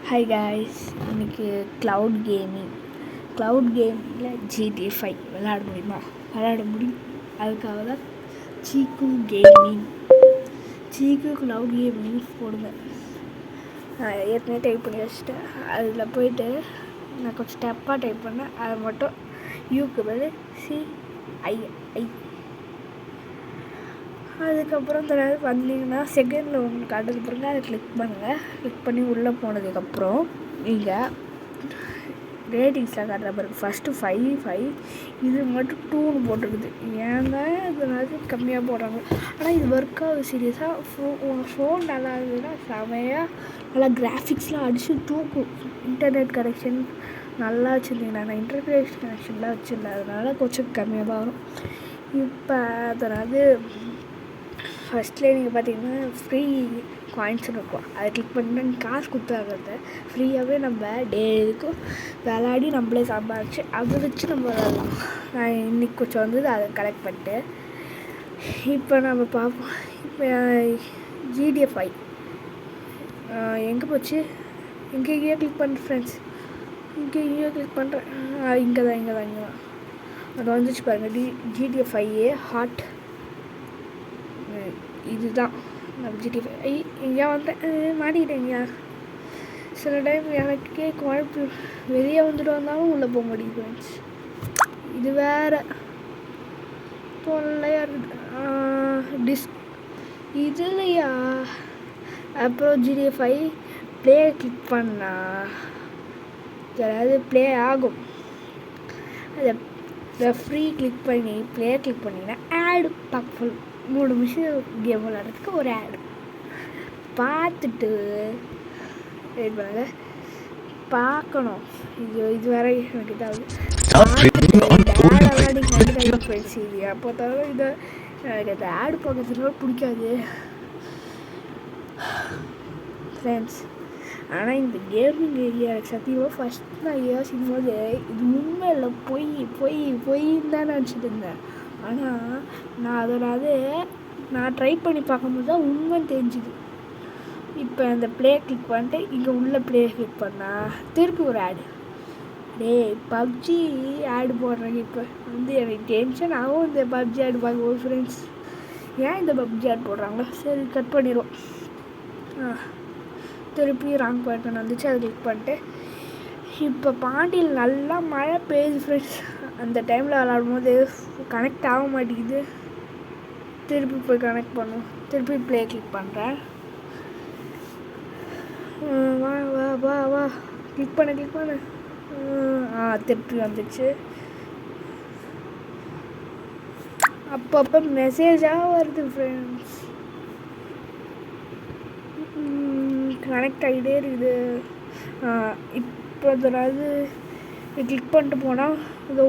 Hi guys, இன்றைக்கி cloud கேமில் GTA 5 விளையாட முடியும். அதுக்காக தான் சீக்கு க்ளவுட் கேமிங் போடுங்க. நான் ஏற்கனவே டைப் பண்ணி வச்சுட்டேன். அதில் போய்ட்டு நான் கொஞ்சம் ஸ்டெப்பாக டைப் பண்ணேன். அதை மட்டும் யூக்கு பதில் CII. அதுக்கப்புறம் வந்தீங்கன்னா செகண்டில் உங்களுக்கு காட்டுறது பாருங்க, அதை கிளிக் பண்ணுங்கள். கிளிக் பண்ணி உள்ளே போனதுக்கப்புறம் நீங்கள் ரேட்டிங்ஸில் காட்டுற பாருங்க. ஃபஸ்ட்டு 5 இது மட்டும் 2ன்னு போட்டுருக்குது. ஏங்க இதனால கம்மியாக போடுறாங்க. ஆனால் இது ஒர்க் ஆகுது சீரியஸாக. ஃபோன் நல்லா இருந்ததுன்னா செமையாக நல்லா கிராஃபிக்ஸ்லாம் அடித்து தூக்கும். இன்டர்நெட் கனெக்ஷன் நல்லா வச்சுருந்தீங்கன்னா, நான் இன்டர்நெட் கனெக்ஷன்லாம் வச்சுருந்தேன், அதனால கொஞ்சம் கம்மியாக தான் வரும். இப்போ அதனால் ஃபஸ்ட்டில் நீங்கள் பார்த்தீங்கன்னா ஃப்ரீ காயின்ஸ்னு இருக்கும். அதை கிளிக் பண்ணிட்டு நீங்கள் காசு கொடுத்தாங்க ஃப்ரீயாகவே நம்ம டெய்லிக்கும் விளையாடி நம்மளே சம்பாதிச்சு அதை வச்சு நம்ம விளையாடலாம். நான் இன்றைக்கி கொஞ்சம் வந்தது அதை கலெக்ட் பண்ணிட்டு இப்போ நம்ம பார்ப்போம். இப்போ GTA 5 எங்கே போச்சு? எங்கேயோ கிளிக் பண்ணுறேன் ஃப்ரெண்ட்ஸ், எங்கேயோ கிளிக் பண்ணுறேன். இங்கே தான் அது வந்துச்சு பாருங்கள். GTA 5 hot. இதுதான் நம்ம GTA 5. எங்கேயா வந்தேன், மாட்டிக்கிட்டேங்கய்யா. சில டைம் எனக்கே குழப்பு, வெளியே வந்துட்டு வந்தாலும் உள்ளே போக முடியும் ஃப்ரெண்ட்ஸ். இது வேறு தொல்லையாக இருக்குது. இதுலையா அப்புறம் GTA 5 ப்ளே கிளிக் பண்ணால் ஏதாவது ப்ளே ஆகும். அதை ஃப்ரீ கிளிக் பண்ணி ப்ளே கிளிக் பண்ணிங்கன்னா ஆடு பார்க்க 3 நிமிஷம் கேம் விளையாடுறதுக்கு ஒரு ஆடு பார்த்துட்டு வெயிட் பண்ணுங்க, பார்க்கணும். இது வேற எனக்கு இதாகுது. ஃப்ரெண்ட்ஸ் இது எப்போ தவிர இதை எனக்கு அந்த ஆடு பார்க்கறதுனால பிடிக்காது ஃப்ரெண்ட்ஸ். ஆனால் இந்த கேமிங் ஏரியா எனக்கு சத்தியமாக ஃபஸ்ட் நான் யோசிக்கும் போது இது உண்மையில் பொய்ன்னு தான் நினச்சிட்டு இருந்தேன். ஆனால் நான் அதனால நான் ட்ரை பண்ணி பார்க்கும்போது தான் உண்மைன்னு தெரிஞ்சுது. இப்போ அந்த ப்ளே கிளிக் பண்ணிட்டு இங்கே உள்ள ப்ளே கிளிக் பண்ணால் திருப்பி ஒரு ஆடு. பப்ஜி ஆடு போடுறாங்க. இப்போ எனக்கு டென்ஷன் ஆகும் இந்த பப்ஜி ஆடு பார்க்கும்போது ஃப்ரெண்ட்ஸ். ஏன் இந்த பப்ஜி ஆடு போடுறாங்களோ? சரி கட் பண்ணிடுவோம். திருப்பி ராங் பட்டன் வந்துச்சு, அதை கிளிக் பண்ணிட்டு இப்போ பாண்டியில் நல்லா மழை பெய்யுது ஃப்ரெண்ட்ஸ். அந்த டைமில் விளாடும் போது கனெக்ட் ஆக மாட்டேங்குது. திருப்பி போய் கனெக்ட் பண்ணுவோம். திருப்பி ப்ளே கிளிக் பண்ணுறேன். வா கிளிக் பண்ண திருப்பி வந்துச்சு. அப்பப்போ மெசேஜாக வருது ஃப்ரெண்ட்ஸ். கனெக்ட் ஆகிட்டே இருக்குது. இப்போ அதாவது கிளிக் பண்ணிட்டு போனால் இது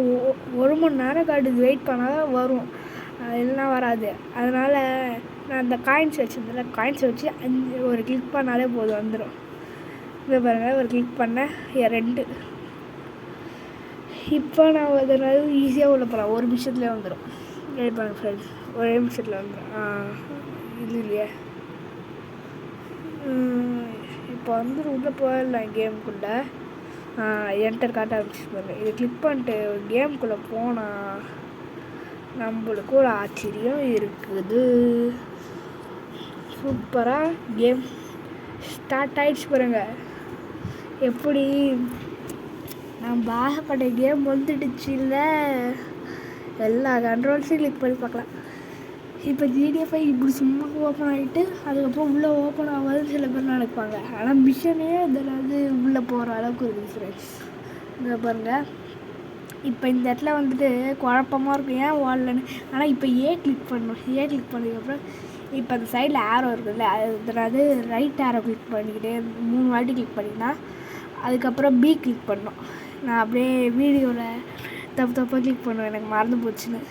1 மணி நேரம் காட்டுது. வெயிட் பண்ணால் தான் வரும், இல்லைனா வராது. அதனால் நான் அந்த காயின்ஸ் வச்சுருந்தேன், காயின்ஸை வச்சு ஒரு கிளிக் பண்ணாலே போதும், வந்துடும். இதை பாருங்கள், ஒரு கிளிக் பண்ணேன் 2. இப்போ நான் அதனால் ஈஸியாக உள்ள போகலாம். 1 நிமிஷத்துலேயே வந்துடும். வெயிட் பண்ணுங்க ஃப்ரெண்ட்ஸ், 1 நிமிஷத்தில் வந்துடும். இது இல்லையா? இப்போ உள்ளே போயிடலாம் கேமுக்குள்ளே. என்டர் காட்ட ஆரம்பிச்சுப்பாங்க. இதை கிளிக் பண்ணிட்டு கேமுக்குள்ளே போனால் நம்மளுக்கு ஒரு ஆச்சரியம் இருக்குது. சூப்பராக கேம் ஸ்டார்ட் ஆகிடுச்சு பாருங்க. எப்படி நம்ம ஆசைப்பட்ட கேம் வந்துடுச்சு இல்லை? எல்லா கண்ட்ரோல்ஸையும் கிளிக் பண்ணி பார்க்கலாம். இப்போ GTA 5 இப்படி சும்மா ஓப்பன் ஆகிட்டு அதுக்கப்புறம் உள்ளே ஓப்பன் ஆகாது சில பேர் நினைப்பாங்க. ஆனால் மிஷனே அதாவது உள்ளே போகிற அளவுக்கு இருக்குது ஃப்ரெண்ட்ஸ். இங்கே பாருங்கள், இப்போ இந்த இடத்துல வந்துட்டு குழப்பமாக இருக்கும், ஏன் ஓடலன்னு. ஆனால் இப்போ கிளிக் பண்ணணும். கிளிக் பண்ணதுக்கப்புறம் இப்போ அந்த சைடில் ஆரோ இருக்குதுல்ல, அதாவது ரைட் ஆரோ கிளிக் பண்ணிக்கிட்டே 3 வாட்டி கிளிக் பண்ணிங்கன்னா அதுக்கப்புறம் B கிளிக் பண்ணணும். நான் அப்படியே வீடியோவில் தப்பாக கிளிக் பண்ணுவேன், எனக்கு மறந்து போச்சுன்னு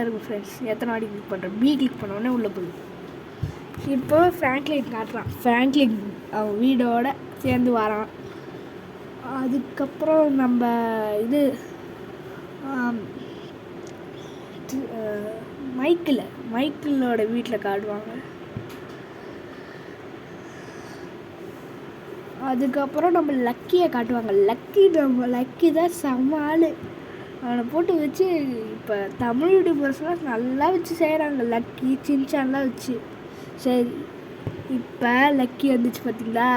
இருக்கும் ஃப்ரெண்ட்ஸ். எத்தனை வாட்டி கிளிக் பண்ணுறேன், B கிளிக் பண்ணோடனே உள்ளே போகுது. இப்போ ஃப்ராங்க்லின் காட்டுறான். ஃப்ராங்க்லின் அவன் வீடோட சேர்ந்து வரான். அதுக்கப்புறம் நம்ம இது மைக்கிளோட வீட்டில் காட்டுவாங்க. அதுக்கப்புறம் நம்ம லக்கியை காட்டுவாங்க. லக்கி தான் செம்ம ஆள். அவனை போட்டு வச்சு இப்போ தமிழ் யூடியூபர்ஸ்லாம் நல்லா வச்சு செய்கிறாங்க. லக்கி சின்சான்லாம் வச்சு. சரி, இப்போ லக்கி வந்துச்சு பார்த்தீங்களா?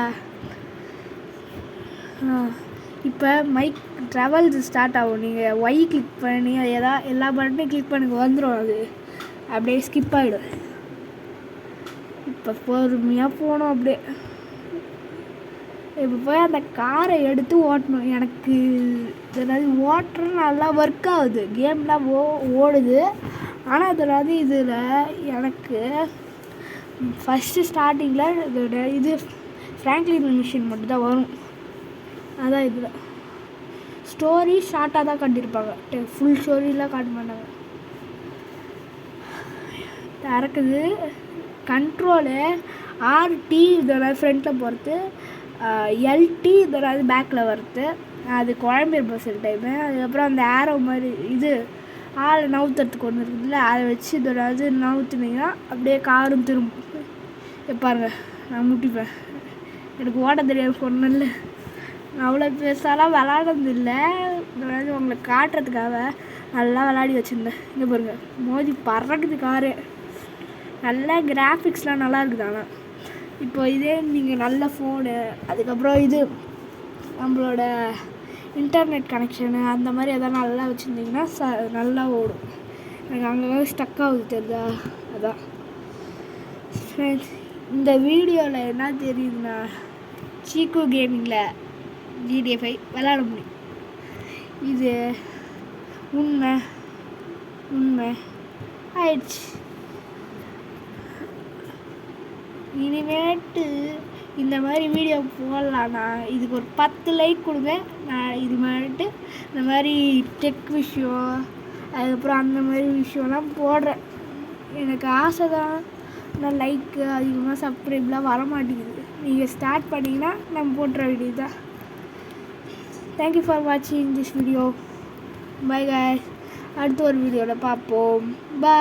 இப்போ மைக் ட்ராவல்ஸ் ஸ்டார்ட் ஆகும். நீங்கள் ஒய் கிளிக் பண்ணி எல்லா பட்டனையும் கிளிக் பண்ணுங்க, வந்துடும். அது அப்படியே ஸ்கிப் ஆகிடும். இப்போ பொறுமையாக போகணும். அப்படியே இப்போ போய் அந்த காரை எடுத்து ஓட்டணும். எனக்கு அதாவது ஓட்டுறது நல்லா ஒர்க் ஆகுது, கேம்லாம் ஓடுது. ஆனால் அதாவது இதில் எனக்கு ஃபஸ்ட்டு ஸ்டார்டிங்கில் இதோட இது ஃப்ராங்க்லின் மிஷின் மட்டும்தான் வரும். அதான் இதில் ஸ்டோரி ஷார்ட்டாக தான் காட்டியிருப்பாங்க, ஃபுல் ஸ்டோரிலாம் காட்ட மாட்டாங்க. திறக்குது கண்ட்ரோலு ஆர்டி இதோட ஃப்ரண்ட்டில் போகிறது, எல்டி இதோட பேக்கில் வருது. அது குழம்பேர் பஸ் டைமு. அதுக்கப்புறம் அந்த ஏரோ மாதிரி இது ஆள் நவுத்துறதுக்கு ஒன்று இருக்குதுல்ல, அதை வச்சு இதோட நவுத்துனீங்கன்னா அப்படியே காரும் திரும்ப. பாருங்க, நான் முட்டிப்பேன். எனக்கு ஓட தெரியாது சொன்னல. நான் அவ்வளோ பெருசாலாம் விளாடுறதில்லை, உங்களை காட்டுறதுக்காக நல்லா விளாடி வச்சுருந்தேன். இங்கே பாருங்க, மோதி பறக்குது காரு. நல்லா கிராஃபிக்ஸ்லாம் நல்லா இருக்குது. ஆனால் இப்போ இதே நீங்கள் நல்ல ஃபோனு, அதுக்கப்புறம் இது நம்மளோட இன்டர்நெட் கனெக்ஷனு அந்த மாதிரி எதாவது நல்லா வச்சுருந்தீங்கன்னா நல்லா ஓடும். எனக்கு அங்கே ஸ்டக் ஆகுது தெரியுதா? அதான் இந்த வீடியோவில் என்ன தெரியுதுன்னா, சீக்கு கேமிங்கில் GTA 5 விளாட முடியும். இது உண்மை ஆயிடுச்சு. இனிமேட்டு இந்த மாதிரி வீடியோ போடலான்னா இதுக்கு ஒரு 10 லைக் கொடுங்க. நான் இது மாதிரிட்டு இந்த மாதிரி டெக் விஷயம், அதுக்கப்புறம் அந்த மாதிரி விஷயம்லாம் போடுறேன். எனக்கு ஆசை தான், ஆனால் லைக்கு அதிகமாக சப்ஸ்கிரைப்லாம் வர மாட்டேங்குது. நீங்கள் ஸ்டார்ட் பண்ணிங்கன்னா நம்ம போட்டுற வீடியோ தான். தேங்க்யூ ஃபார் வாட்சிங் திஸ் வீடியோ. By guys. அடுத்த ஒரு வீடியோவில் பார்ப்போம். பாய்.